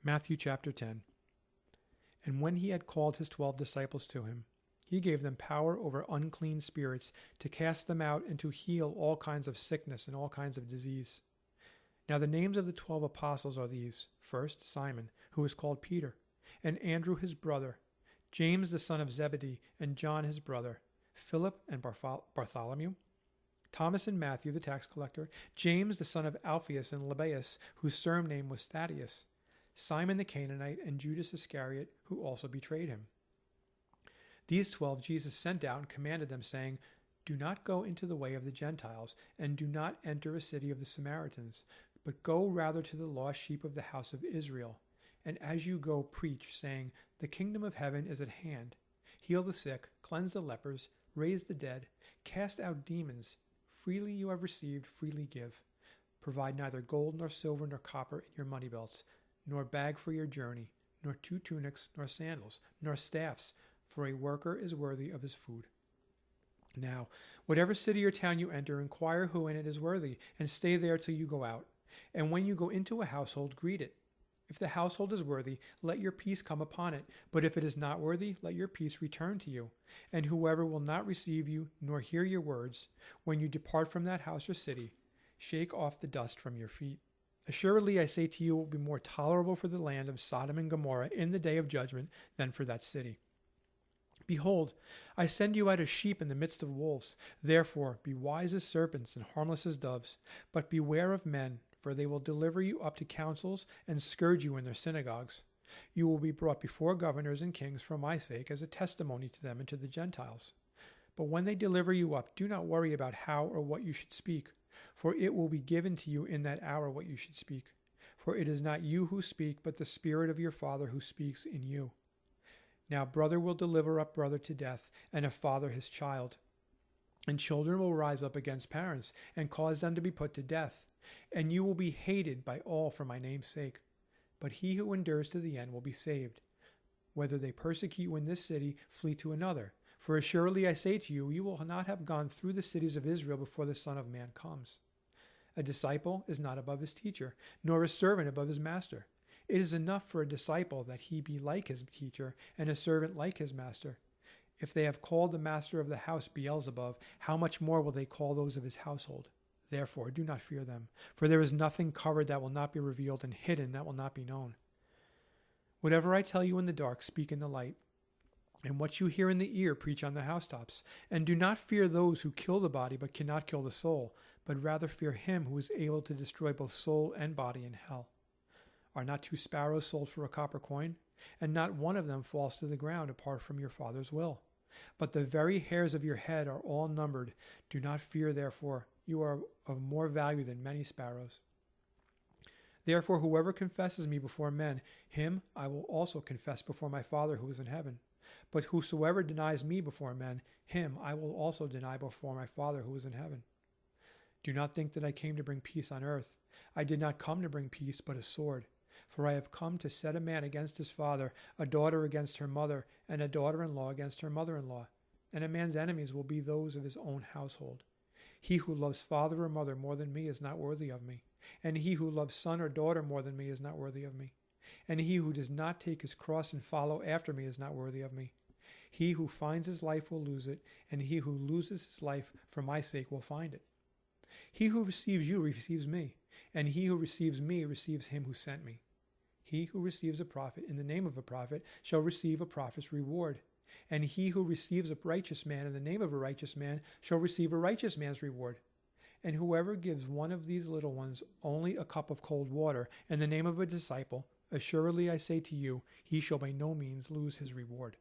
Matthew chapter 10. And when he had called his 12 disciples to him, he gave them power over unclean spirits to cast them out and to heal all kinds of sickness and all kinds of disease. Now the names of the 12 apostles are these: first, Simon, who is called Peter, and Andrew his brother, James the son of Zebedee, and John his brother, Philip and Bartholomew, Thomas and Matthew the tax collector, James the son of Alphaeus and Lebbaeus, whose surname was Thaddeus, Simon the Canaanite, and Judas Iscariot, who also betrayed him. These 12 Jesus sent out and commanded them, saying, Do not go into the way of the Gentiles, and do not enter a city of the Samaritans, but go rather to the lost sheep of the house of Israel. And as you go, preach, saying, The kingdom of heaven is at hand. Heal the sick, cleanse the lepers, raise the dead, cast out demons. Freely you have received, freely give. Provide neither gold nor silver nor copper in your money belts, nor bag for your journey, nor 2 tunics, nor sandals, nor staffs, for a worker is worthy of his food. Now, whatever city or town you enter, inquire who in it is worthy, and stay there till you go out. And when you go into a household, greet it. If the household is worthy, let your peace come upon it. But if it is not worthy, let your peace return to you. And whoever will not receive you, nor hear your words, when you depart from that house or city, shake off the dust from your feet. Assuredly, I say to you, it will be more tolerable for the land of Sodom and Gomorrah in the day of judgment than for that city. Behold, I send you out as sheep in the midst of wolves. Therefore, be wise as serpents and harmless as doves. But beware of men, for they will deliver you up to councils and scourge you in their synagogues. You will be brought before governors and kings for my sake as a testimony to them and to the Gentiles. But when they deliver you up, do not worry about how or what you should speak, for it will be given to you in that hour what you should speak. For it is not you who speak, but the Spirit of your Father who speaks in you. Now brother will deliver up brother to death, and a father his child. And children will rise up against parents, and cause them to be put to death. And you will be hated by all for my name's sake. But he who endures to the end will be saved. Whether they persecute you in this city, flee to another. For assuredly I say to you, you will not have gone through the cities of Israel before the Son of Man comes. A disciple is not above his teacher, nor a servant above his master. It is enough for a disciple that he be like his teacher, and a servant like his master. If they have called the master of the house Beelzebub, how much more will they call those of his household? Therefore, do not fear them, for there is nothing covered that will not be revealed, and hidden that will not be known. Whatever I tell you in the dark, speak in the light, and what you hear in the ear, preach on the housetops. And do not fear those who kill the body, but cannot kill the soul, but rather fear him who is able to destroy both soul and body in hell. Are not 2 sparrows sold for a copper coin? And not one of them falls to the ground apart from your Father's will. But the very hairs of your head are all numbered. Do not fear, therefore. You are of more value than many sparrows. Therefore, whoever confesses me before men, him I will also confess before my Father who is in heaven. But whosoever denies me before men, him I will also deny before my Father who is in heaven. Do not think that I came to bring peace on earth. I did not come to bring peace, but a sword. For I have come to set a man against his father, a daughter against her mother, and a daughter-in-law against her mother-in-law. And a man's enemies will be those of his own household. He who loves father or mother more than me is not worthy of me. And he who loves son or daughter more than me is not worthy of me. And he who does not take his cross and follow after me is not worthy of me. He who finds his life will lose it, and he who loses his life for my sake will find it. He who receives you receives me, and he who receives me receives him who sent me. He who receives a prophet in the name of a prophet shall receive a prophet's reward. And he who receives a righteous man in the name of a righteous man shall receive a righteous man's reward. And whoever gives one of these little ones only a cup of cold water in the name of a disciple, assuredly I say to you, he shall by no means lose his reward.